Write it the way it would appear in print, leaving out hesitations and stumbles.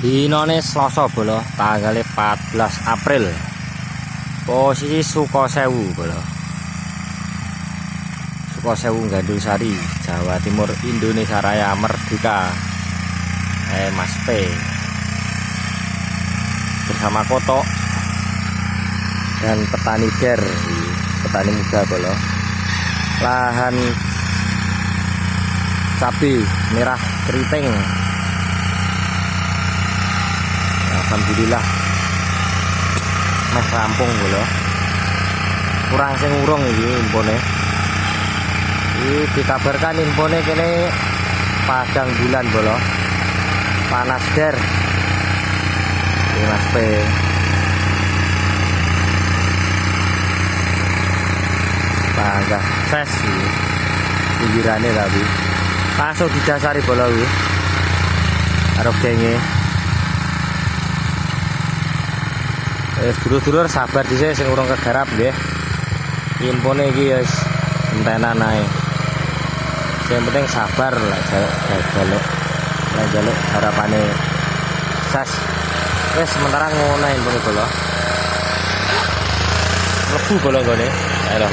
Dinane Selasa bolo, tanggal 14 April. Posisi Sukosewu bolo. Sukosewu Gandulsari, Jawa Timur, Indonesia Raya Merdeka. Mas P bersama Koto dan petani Der, petani muda bolo. Lahan cabai merah keriting. Alhamdulillah mas rampung bolo. Kurang sing urung iki impone. Iki dikabarkan impone kene padang bulan bolo. Panas Der. Ini Mas P. Panggah ses iki. Pinggirane tapi langsung didasari bola iki. Karo genge. Dulur-dulur sabar dhisik sing urung kegarap nggih. Impone iki ya entenan ae. Yang penting sabar lah jaluk harapane ses. Wes sementara ngono impone bola. Lebu bola gone. Ayo.